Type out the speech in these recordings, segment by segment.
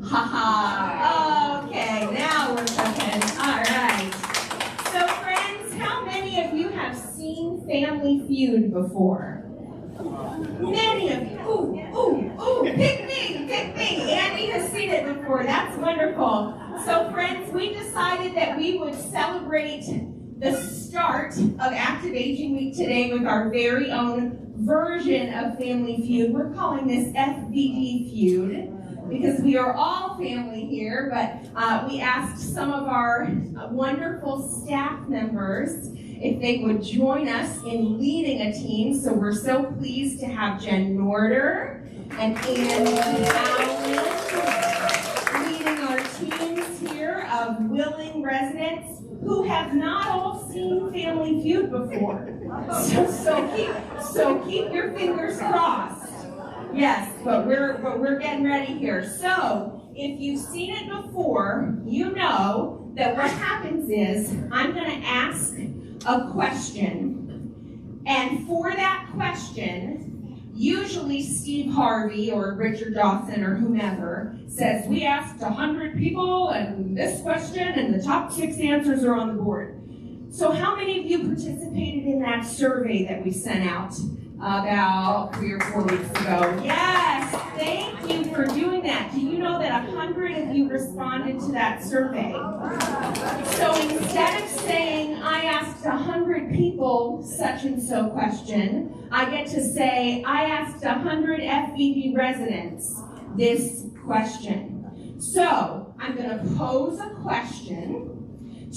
Ha-ha. Okay, now we're cooking. All right. So friends, how many of you have seen Family Feud before? Many of you. Ooh, pick me. Andy has seen it before. That's wonderful. So friends, we decided that we would celebrate the start of Active Aging Week today with our very own version of Family Feud. We're calling this FVD Feud because we are all family here, but we asked some of our wonderful staff members if they would join us in leading a team. So we're so pleased to have Jen Norder and Andy Howland leading our teams here of willing residents who have not all seen Family Feud before. So keep your fingers crossed. Yes, but we're getting ready here. So if you've seen it before, you know that what happens is I'm going to ask a question, and for that question, usually Steve Harvey or Richard Dawson or whomever says, we asked 100 people and this question and the top 6 answers are on the board. So how many of you participated in that survey that we sent out about 3 or 4 weeks ago? Yes, thank you for doing that. Do you know that 100 of you responded to that survey? So instead of saying, I asked 100 people such and so question, I get to say, I asked 100 FVD residents this question. So I'm going to pose a question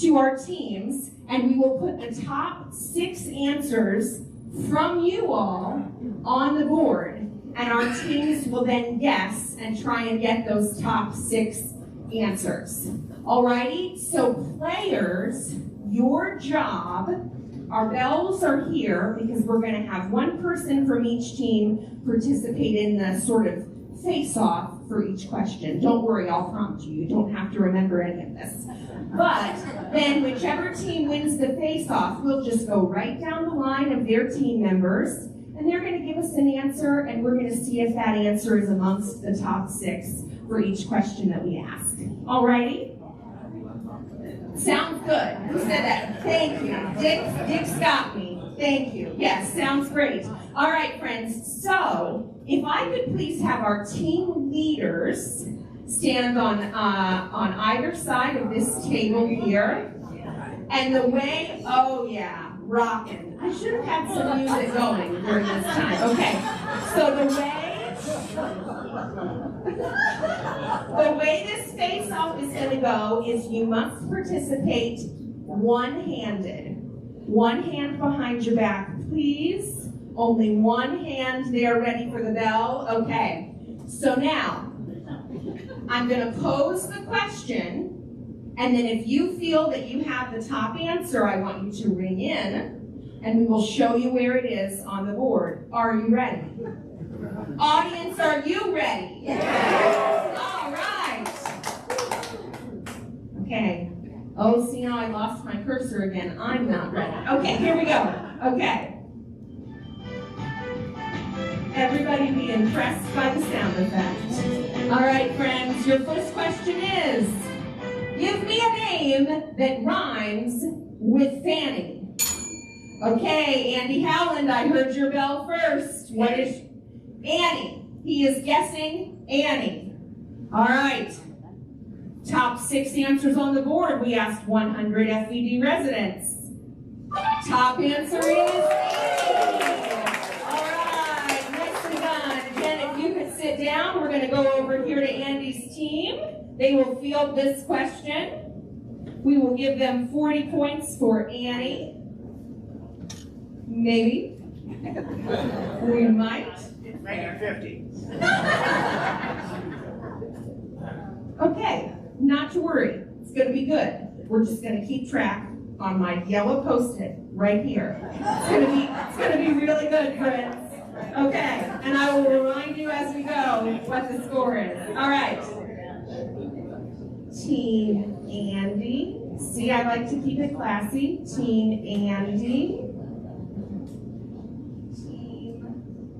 to our teams, and we will put the top 6 answers from you all on the board, and our teams will then guess and try and get those top 6 answers. Alrighty, so players, your job, our bells are here because we're going to have one person from each team participate in the sort of face-off for each question. Don't worry, I'll prompt you. You don't have to remember any of this. But then whichever team wins the face-off, we'll just go right down the line of their team members, and they're going to give us an answer, and we're going to see if that answer is amongst the top 6 for each question that we ask. Alrighty? Sounds good. Who said that? Thank you. Dick's got me. Thank you. Yes, sounds great. All right, friends. So, if I could please have our team leaders stand on either side of this table here. And the way, oh yeah, rockin'. I should have had some music going during this time. Okay, so the way this face-off is going to go is you must participate one-handed. One hand behind your back, please. Only one hand there ready for the bell. Okay, so now I'm going to pose the question, and then if you feel that you have the top answer, I want you to ring in, and we will show you where it is on the board. Are you ready? Audience, are you ready? Yes! All right. Okay. Oh, see, now I lost my cursor again. I'm not ready. Okay, here we go. Okay. Everybody be impressed by the sound effect. All right, friends, your first question is, give me a name that rhymes with Fanny. Okay, Andy Howland, I heard your bell first. What is Annie? He is guessing Annie. All right. Top 6 answers on the board. We asked 100 FVD residents. Top answer is Annie. All right, nicely done. Jen, if you could sit down, we're going to go over here to Andy's team. They will field this question. We will give them 40 points for Annie. Maybe. We might. Make it 50. Okay, not to worry. It's going to be good. We're just going to keep track on my yellow Post-it right here. It's going to be really good, friends. Okay, and I will remind you as we go what the score is. All right. Team Andy. See, I like to keep it classy. Team Andy. Team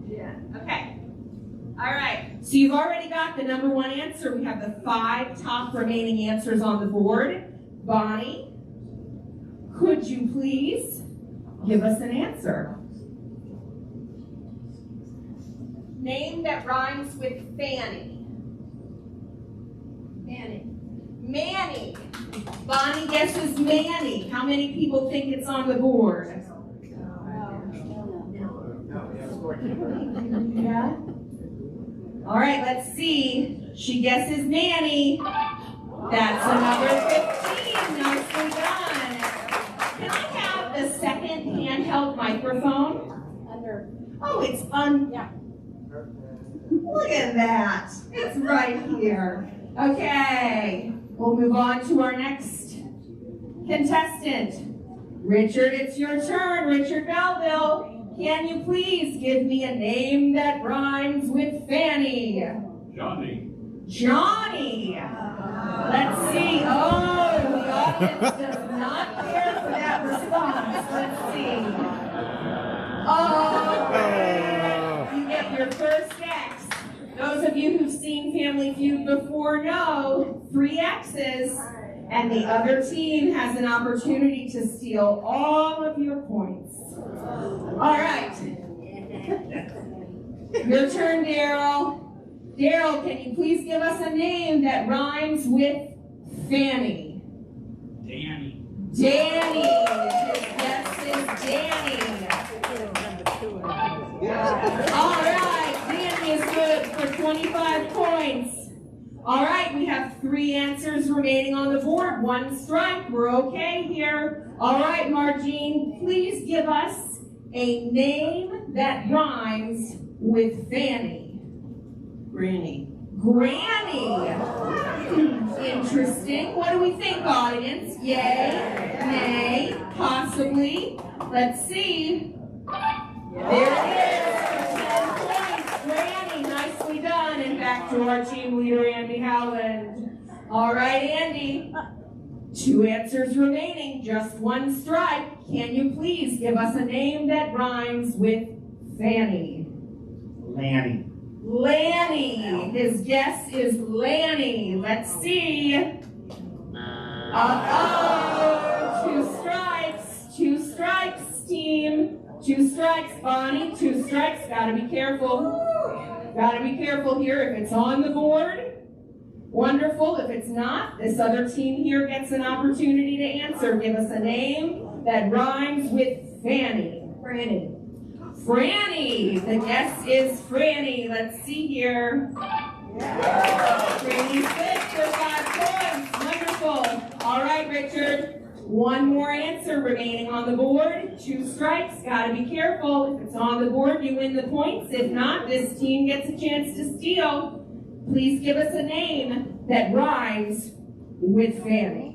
Jen. Okay. All right. So you've already got the number one answer. We have the 5 top remaining answers on the board. Bonnie, could you please give us an answer? Name that rhymes with Fanny. Manny. Manny. Bonnie guesses Manny. How many people think it's on the board? Yeah? All right, let's see. She guesses Manny. That's another 15. Nicely done. Can I have the second handheld microphone? Under. Oh, it's Yeah. Look at that. It's right here. Okay, we'll move on to our next contestant. Richard, it's your turn. Richard Belleville, can you please give me a name that rhymes with Fanny? Johnny. Johnny. Let's see. Oh, the audience does not care for that response. Let's see. Oh, you get your first X. Those of you who've seen Family Feud before know 3 X's, and the other team has an opportunity to steal all of your points. All right. Your turn, Daryl. Daryl, can you please give us a name that rhymes with Fanny? Danny. Danny. His guess is Danny. All right, Danny is good for 25 points. All right, we have 3 answers remaining on the board. 1 strike, we're okay here. All right, Margine, please give us a name that rhymes with Fanny. Granny. Granny. Interesting. What do we think, audience? Yay? Nay? Possibly? Let's see. There it is. For 10 points. Granny, nicely done. And back to our team leader, Andy Howland. All right, Andy. 2 answers remaining, just 1 strike. Can you please give us a name that rhymes with Fanny? Lanny. Lanny. His guess is Lanny. Let's see. Uh-oh. 2 strikes. 2 strikes, team. 2 strikes, Bonnie. 2 strikes. Gotta be careful. Gotta be careful here. If it's on the board, wonderful. If it's not, this other team here gets an opportunity to answer. Give us a name that rhymes with Fanny. Franny. Franny. The guess is Franny. Let's see here. Franny's good for 5 points. Wonderful. All right, Richard. 1 more answer remaining on the board. 2 strikes. Gotta be careful. If it's on the board, you win the points. If not, this team gets a chance to steal. Please give us a name that rhymes with Fanny.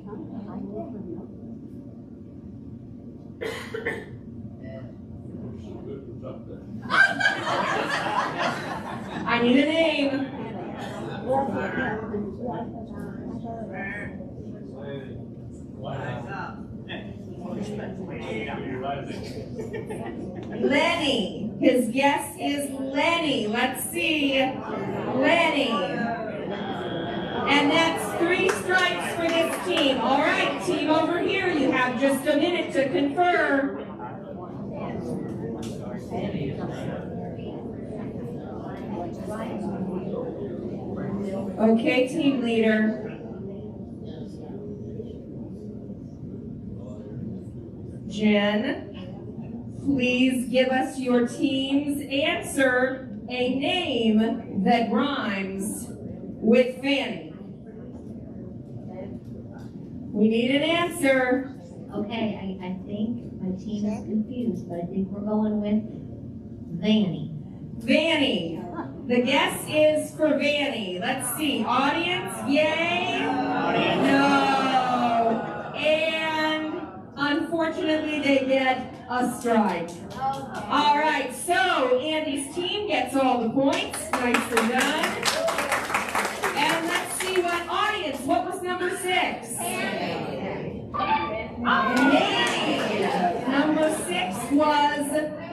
I need a name. Lenny. His guess is Lenny. Let's see. Lenny. And that's 3 strikes for this team. All right, team over here, you have just a minute to confer. Okay, team leader. Jen, please give us your team's answer, a name that rhymes with Fanny. We need an answer. Okay, I think my team is confused, but I think we're going with Vanny. Vanny. The guess is for Vanny. Let's see. Audience, yay? No. And unfortunately, they get a strike. All right, so Andy's team gets all the points. Nicely done. And let's see what audience. What was number 6? Nanny. Number 6 was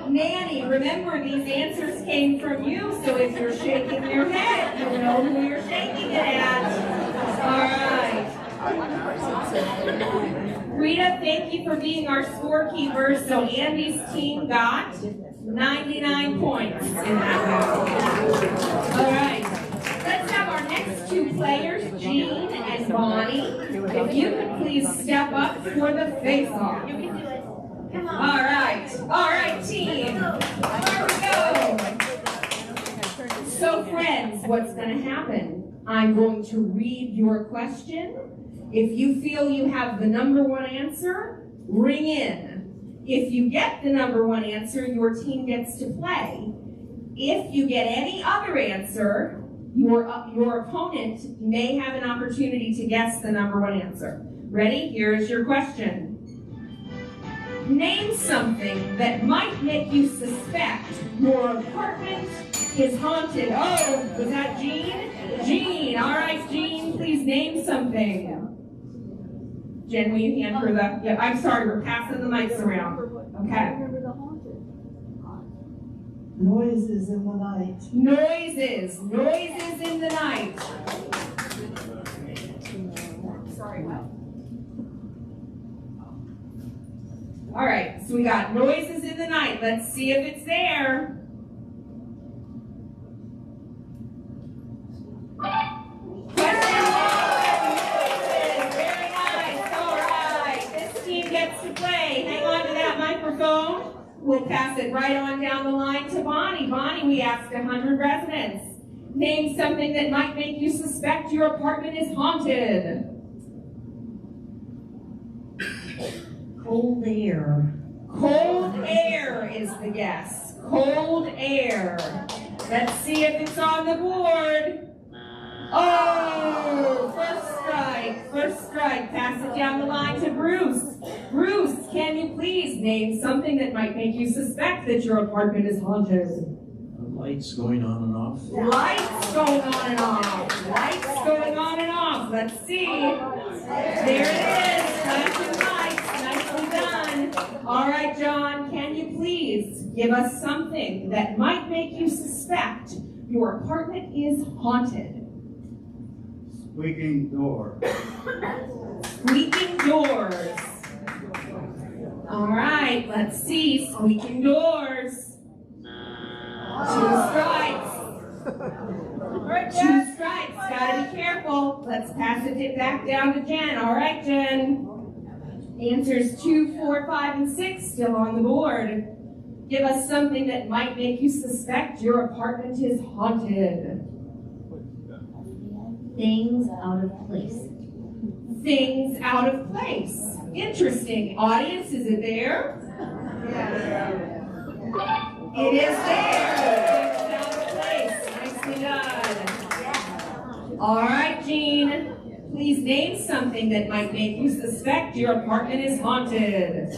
Nanny. Remember, these answers came from you, so if you're shaking your head, know who you're shaking it at. All right. Rita, thank you for being our scorekeeper. So Andy's team got 99 points in that round. All right. Let's have our next two players, Jean and Bonnie. If you could please step up for the face-off. You can do it. Come on. All right, team. Here we go. So friends, what's going to happen? I'm going to read your question. If you feel you have the number one answer, ring in. If you get the number one answer, your team gets to play. If you get any other answer, your opponent may have an opportunity to guess the number one answer. Ready? Here is your question. Name something that might make you suspect your apartment is haunted. Oh, was that Jean? Jean, all right, Jean, please name something. Jen, will you hand her the, yeah, I'm sorry, we're passing the mics around. Okay. Noises in the night. Noises in the night. Sorry, what? All right, so we got noises in the night. Let's see if it's there. Question one. Very nice. All right, this team gets to play. Hang on to that microphone. We'll pass it right on down the line to Bonnie. Bonnie, we asked 100 residents. Name something that might make you suspect your apartment is haunted. Cold air. Cold air is the guess. Cold air. Let's see if it's on the board. Oh, first strike. Pass it down the line to Bruce. Bruce, can you please name something that might make you suspect that your apartment is haunted? Lights going on and off. Lights going on and off. Lights going on and off. Let's see. There it is. Flashing lights. Nicely done. All right, John, can you please give us something that might make you suspect your apartment is haunted? Squeaking door. Squeaking doors. All right, let's see. Squeaking doors. Two strikes. Two strikes. Gotta be careful. Let's pass it back down to Jen. All right, Jen. Answers 2, 4, 5, and 6 still on the board. Give us something that might make you suspect your apartment is haunted. Things out of place. Things out of place. Interesting. Audience, is it there? It is there. Things out of place. Nicely done. All right, Jean. Please name something that might make you suspect your apartment is haunted.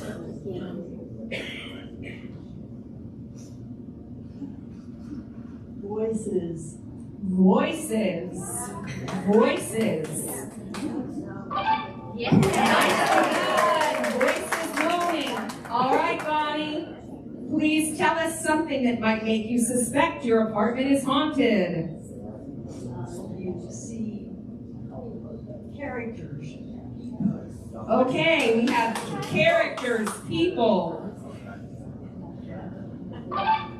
Voices. Voices. Yeah. Nicely done. Voices moaning. All right, Bonnie. Please tell us something that might make you suspect your apartment is haunted. You see characters. Okay, we have characters, people.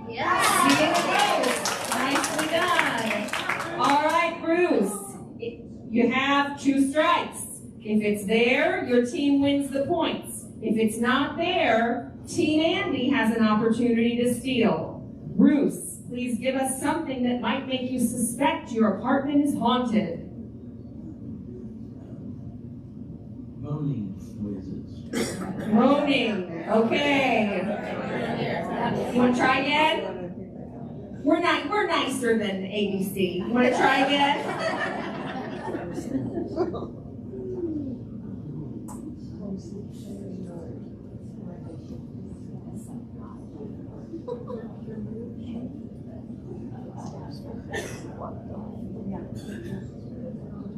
Yeah. Seeing ghosts. Nicely done. All right, Bruce. You have 2 strikes. If it's there, your team wins the points. If it's not there, Team Andy has an opportunity to steal. Bruce, please give us something that might make you suspect your apartment is haunted. Moaning noises. Moaning. Okay. You want to try again? We're nicer than ABC. You want to try again?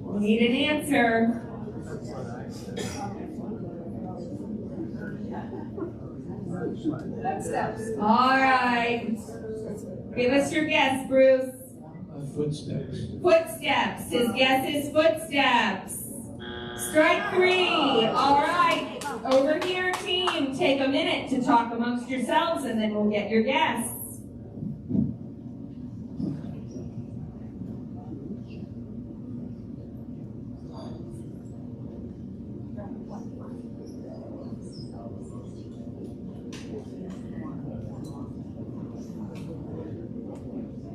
We need an answer. All right. Give us your guess, Bruce. Footsteps. Footsteps. His guess is footsteps. Strike 3. All right. Over here, team. Take a minute to talk amongst yourselves, and then we'll get your guess.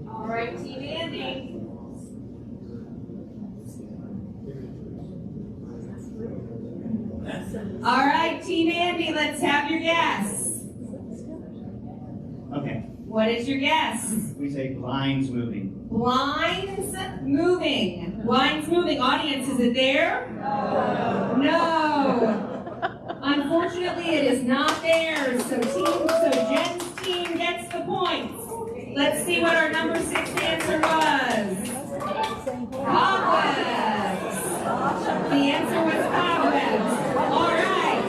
All right, Team Andy. All right, Team Andy, let's have your guess. Okay, What is your guess? we say blinds moving. Blinds moving. Blinds moving. Audience, is it there? No. Unfortunately, it is not there. So Jen's team gets the points. Let's see what our number 6 answer was. Cobwebs. The answer was cobwebs. All right.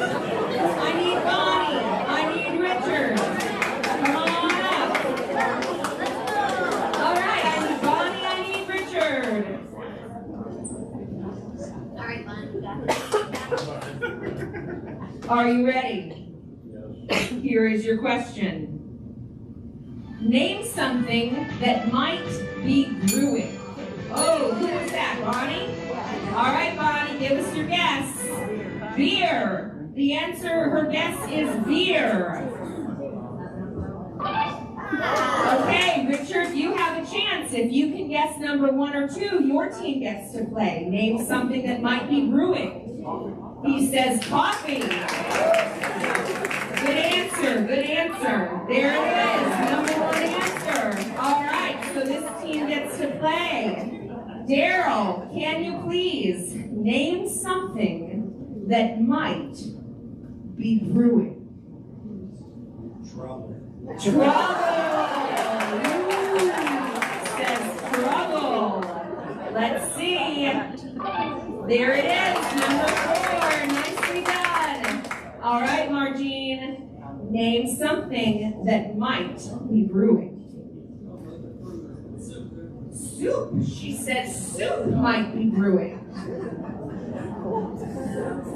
I need Bonnie. I need Richard. Come on up. All right. I need Bonnie. I need Richard. All right, Bonnie. Are you ready? Here is your question. Name something that might be brewing. Oh, who was that, Bonnie? All right, Bonnie, give us your guess. Beer. The answer, her guess is beer. Okay, Richard, you have a chance. If you can guess number 1 or 2, your team gets to play. Name something that might be brewing. He says coffee. Good answer, good answer. There it is, number 1 answer. All right, so this team gets to play. Daryl, can you please name something that might be brewing? Trouble. Trouble! Ooh, says trouble. Let's see. There it is, number 4. Nicely done. All right, Margene. Name something that might be brewing. Soup. She says soup might be brewing.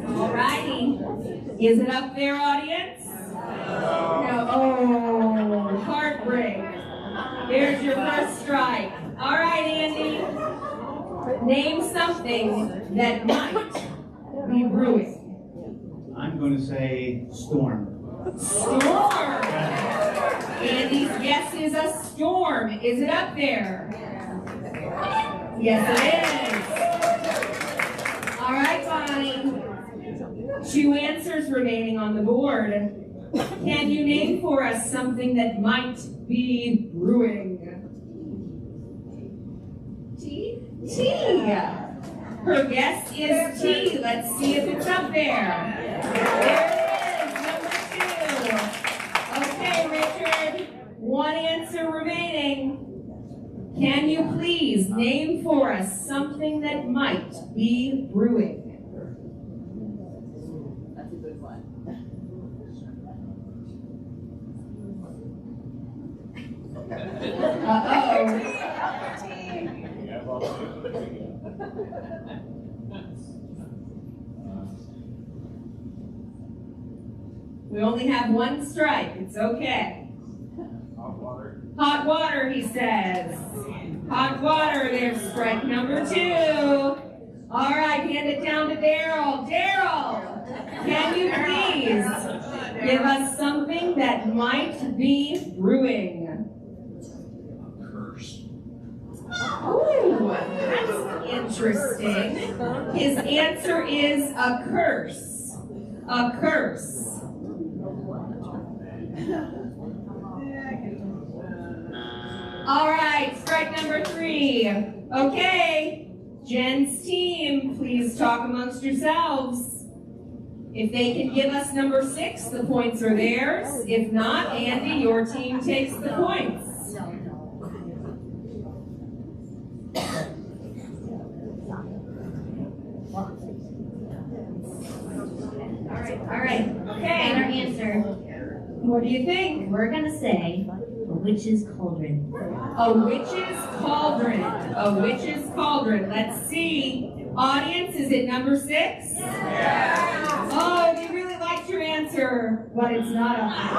All righty. Is it up there, audience? No. Oh, heartbreak. There's your first strike. All right, Andy. Name something that might be brewing. I'm going to say storm. Storm. Andy's guess is a storm. Is it up there? Yes, it is. All right, Bonnie. 2 answers remaining on the board. Can you name for us something that might be brewing? Tea? Tea. Her guess is tea. Let's see if it's up there. There it is, number 2. Okay, Richard. 1 answer remaining. Can you please name for us something that might be brewing? That's a good one. Uh-oh. We only have 1 strike. It's okay. Hot water. Hot water, he says. Hot water, there's strike number 2. All right, hand it down to Daryl. Daryl, can you please give us something that might be brewing? Curse. Ooh, that's interesting. His answer is a curse. A curse. All right, strike number 3. Okay, Jen's team, please talk amongst yourselves. If they can give us number 6, the points are theirs. If not, Andy, your team takes the points. All right, And our okay. answer, What do you think? we're gonna say witch's cauldron. A witch's cauldron. A witch's cauldron. Let's see. Audience, is it number 6? Yeah. Oh, we really liked your answer, but it's not up there.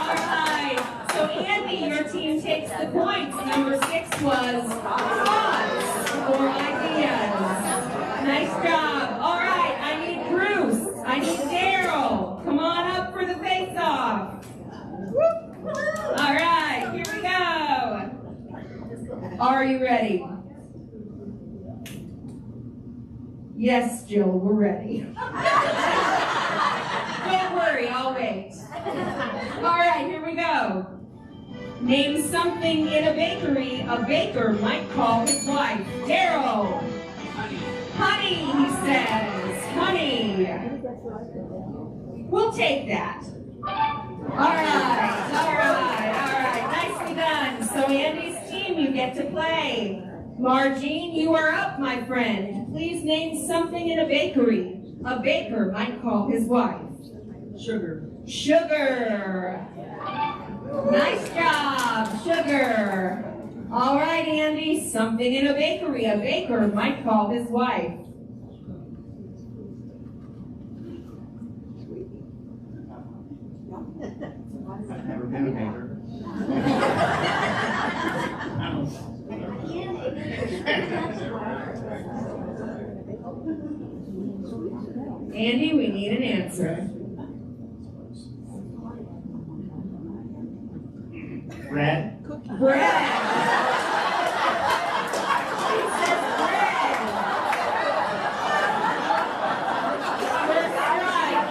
All right. So Andy, your team takes the points. Number 6 was thoughts or ideas. Nice job. All right. I need Bruce. I need Daryl. Come on up for the face-off. All right. Here we go. Are you ready? Yes, Jill, we're ready. Don't worry, I'll wait. All right, here we go. Name something in a bakery a baker might call his wife. Daryl. Honey, he says. Honey. We'll take that. All right. Nicely done. So Andy's team, you get to play. Margene, you are up, my friend. Please name something in a bakery a baker might call his wife. Sugar. Sugar. Nice job, sugar. All right, Andy, something in a baker might call his wife. I've never been a baker. Andy, we need an answer. Bread. Bread. He says bread. First strike.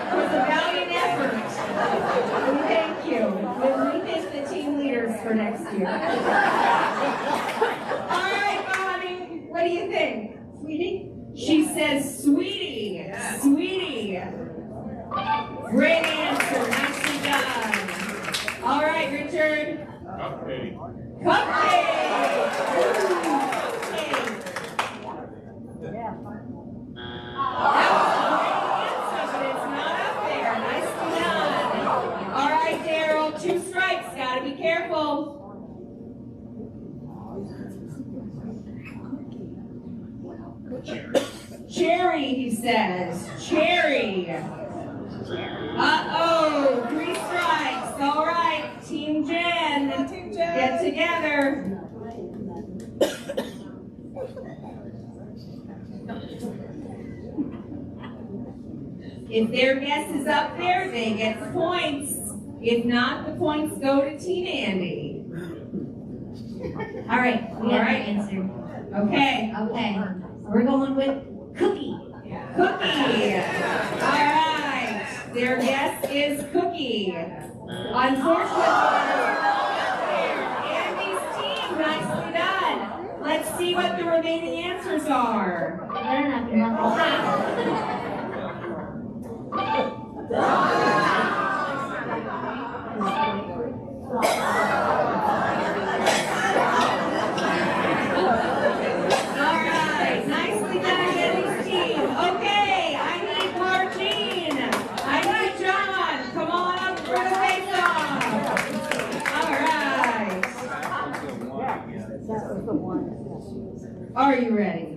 It was a valiant effort. Thank you. We'll rethink the team leaders for next year. All right, Bonnie. What do you think? Sweetie? She says sweetie. Sweetie. Great answer. Nicely done. All right, Richard. Cupcake. Cupcake. That was a great answer, but it's not up there. Nicely done. All right, Daryl. 2 strikes. Gotta be careful. Cherry, he says. Cherry. Uh-oh, 3 strikes. All right, Team Jen, get together. If their guess is up there, they get the points. If not, the points go to Team Andy. All right, we have an answer. Okay. Okay, we're going with cookie. Cookie. All right. Their guess is cookie. Unfortunately, Andy's team, nicely done. Let's see what the remaining answers are. They're not All right, nicely done, Andy's team. Okay, I need Margene. I need John. Come on up for the face-off. All right. Are you ready?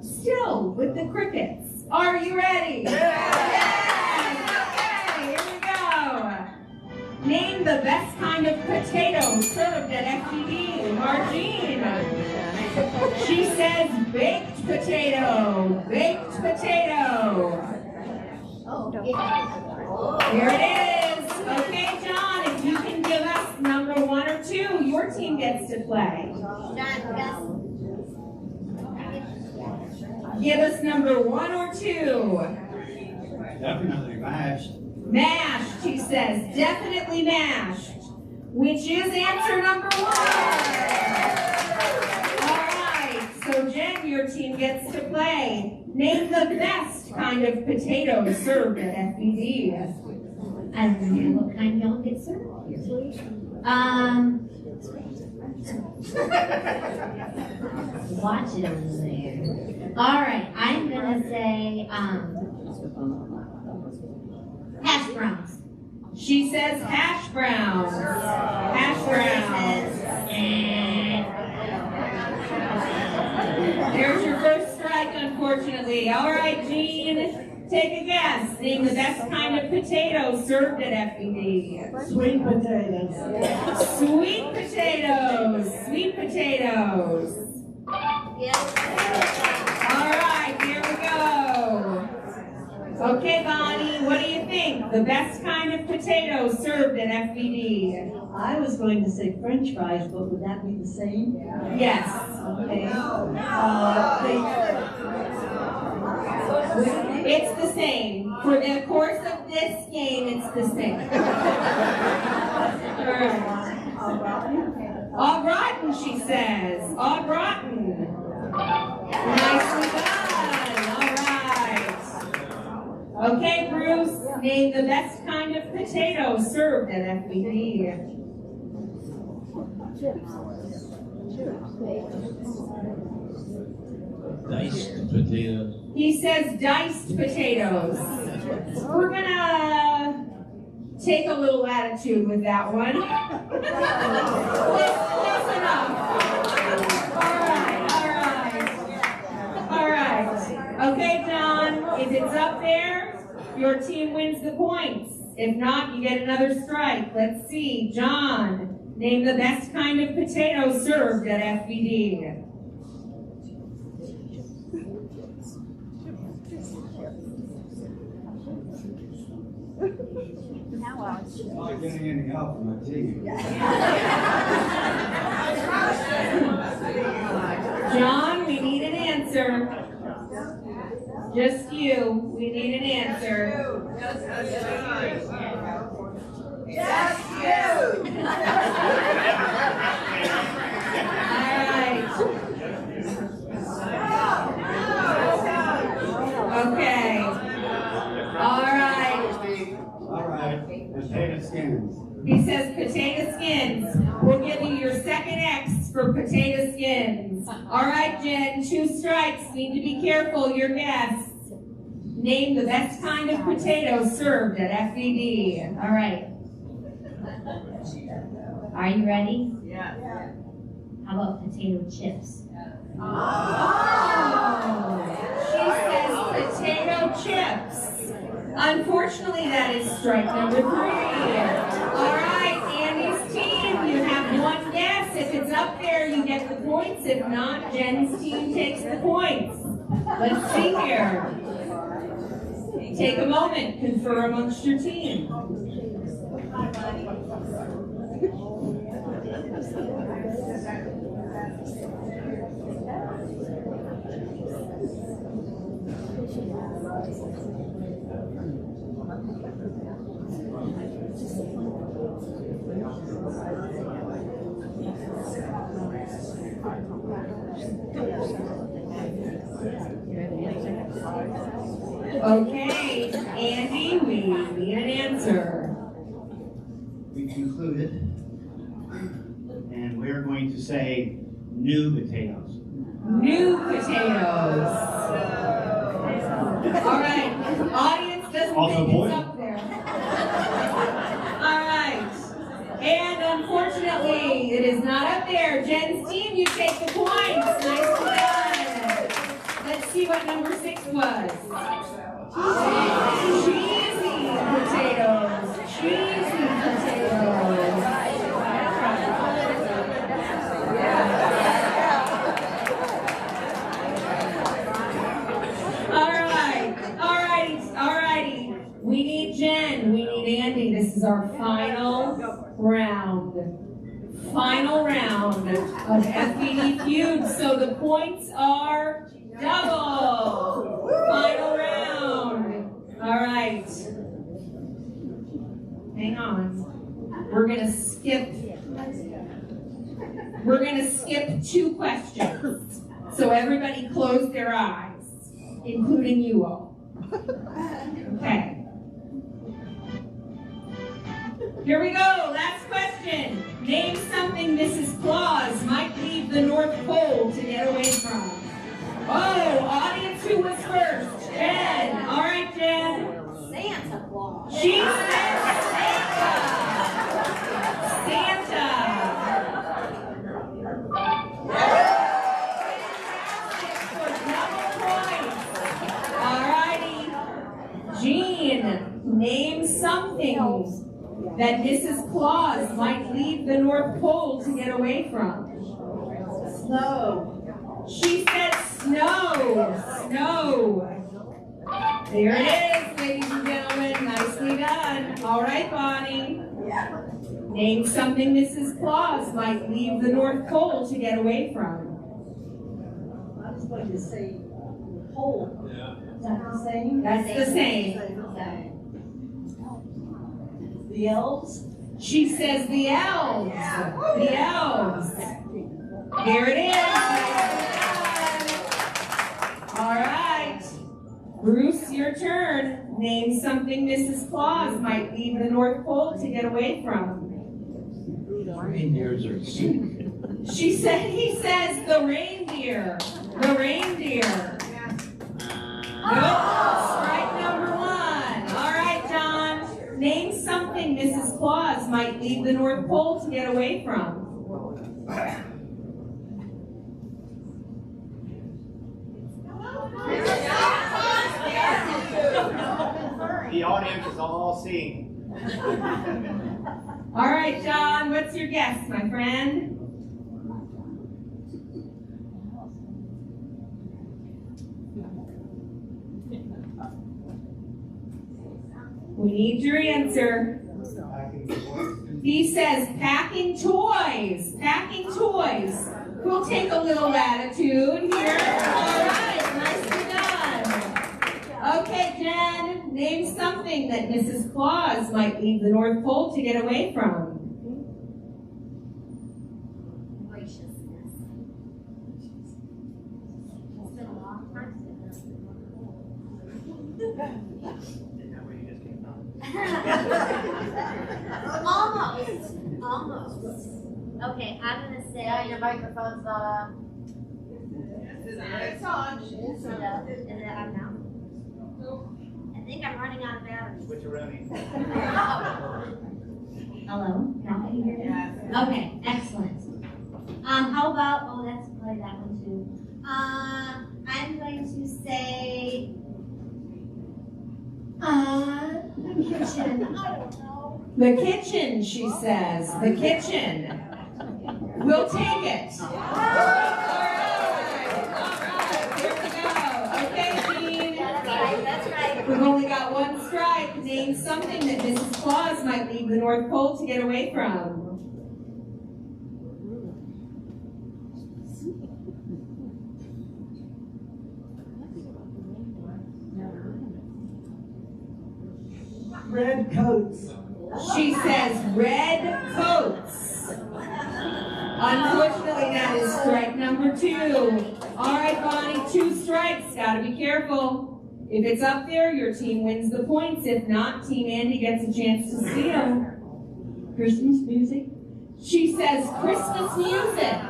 Still with the crickets. Are you ready? Yes! Okay, here we go. Name the best kind of potato served at FGD. Margene. She says baked potato. Baked potato. Here it is. Okay, John, if you can give us number 1 or 2, your team gets to play. Give us number 1 or 2. Definitely mashed. Mashed, he says. Definitely mashed. Which is answer number 1. All right, so Jen, your team gets to play. Name the best kind of potato served at FBD. I don't know what kind y'all get served here. Watch it over there. All right, I'm gonna say, hash browns. She says hash browns. Hash browns. There's your first strike, unfortunately. All right, Jean, take a guess. Name the best kind of potato served at FED. Sweet potatoes. Sweet potatoes. Sweet potatoes. All right, here we go. Okay, Bonnie, what do you think? The best kind of potato served at FED? I was going to say French fries, but would that be the same? Yes. Okay. It's the same. For the course of this game, it's the same. All right. Au gratin, she says. Au gratin. Nicely done. All right. Okay, Bruce, name the best kind of potato served at FED. Diced potatoes. He says diced potatoes. We're gonna take a little attitude with that one. Listen up. All right. Okay, John, if it's up there, your team wins the points. If not, you get another strike. Let's see. John, name the best kind of potato served at FED. Not getting any help from my team. John, we need an answer. Just you. We need an answer. Just you. All right. Okay. All right. All right, potato skins. He says potato skins. We'll give you your second X for potato skins. All right, Jen, 2 strikes. Need to be careful, your guess. Name the best kind of potato served at FED. All right. Are you ready? Yeah. How about potato chips? Oh, she says potato chips. Unfortunately, that is strike number 3. All right, Andy's team, you have 1 guess. If it's up there, you get the points. If not, Jen's team takes the points. Let's see here. Take a moment, confer amongst your team. Okay, Andy, we need an answer. We concluded, and we're going to say new potatoes. New potatoes. All right, audience doesn't Also think boiled. it's up there. All right, and unfortunately, it is not up there. Jen's team, you take the points. Nicely done. Let's see what number 6 was. Cheesy potatoes. Cheesy potatoes. All righty. We need Jen. We need Andy. This is our final round. Final round of FED Feud. So the points are double. Final round. All right. Hang on. We're gonna skip 2 questions. So everybody close their eyes, including you all. Okay. Here we go. Last question. Name something Mrs. Claus might leave the North Pole to get away from. Oh, who was first? Jen. All right, Jen. Santa Claus. She said Santa. Santa. For double points. All righty. Jean, name something that Mrs. Claus might leave the North Pole to get away from. Snow. She said snow. Snow. There it is, ladies and gentlemen. Nicely done. All right, Bonnie. Name something Mrs. Claus might leave the North Pole to get away from. I was going to say pole. Is that the same? That's the same. The elves? She says the elves. The elves. Here it is. All right. Bruce, your turn. Name something Mrs. Claus might leave the North Pole to get away from. Reindeers are sick. He says the reindeer. The reindeer. Nope. Strike number 1. All right, John. Name something Mrs. Claus might leave the North Pole to get away from. The audience is all seeing. All right, John, what's your guess, my friend? We need your answer. He says packing toys. Packing toys. We'll take a little latitude here. All right, nicely done. Okay, Jen, name something that Mrs. Claus might leave the North Pole to get away from. Graciousness. It's been a long time since Almost. Okay, I'm gonna say. Yeah, your microphone's not on. It's on. Is it on now? I think I'm running out of batteries. Switch around. Hello? Now can you hear me? Okay, excellent. How about, oh, that's probably that one too. I'm going to say, the kitchen. I don't know. The kitchen, she says. The kitchen. We'll take it. All right. Here we go. Okay, Jean. That's right. We've only got one strike. Name something that Mrs. Claus might leave the North Pole to get away from. Red coats. She says red coats. Unfortunately, that is strike number 2. All right, Bonnie, 2 strikes. Gotta be careful. If it's up there, your team wins the points. If not, Team Andy gets a chance to steal. Christmas music. She says Christmas music.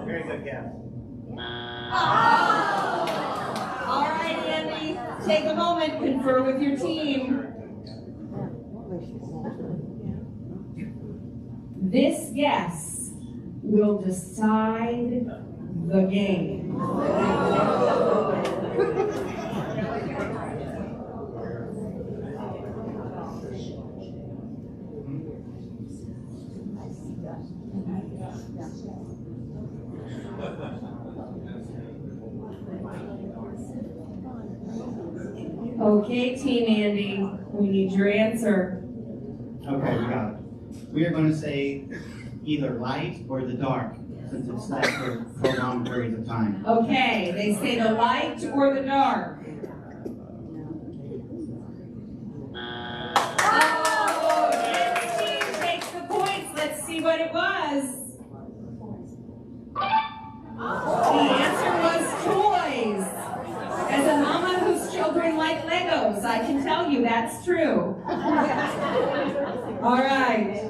Very good guess. All right, Andy, take a moment, confer with your team. This guess will decide the game. Okay, Team Andy, we need your answer. Okay, we got it. We are going to say either light or the dark, since it's set for prolonged periods of time. Okay, they say the light or the dark. Oh, this team takes the points. Let's see what it was. The answer was toys. As a mama whose children like Legos, I can tell you that's true. All right.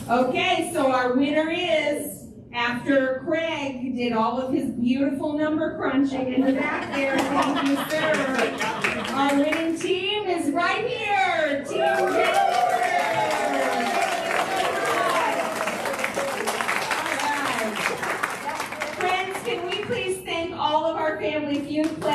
Okay, so our winner is After Craig did all of his beautiful number crunching in the back there, thank you, sir. Our winning team is right here, Team Taylor. Friends, can we please thank all of our Family Feud players?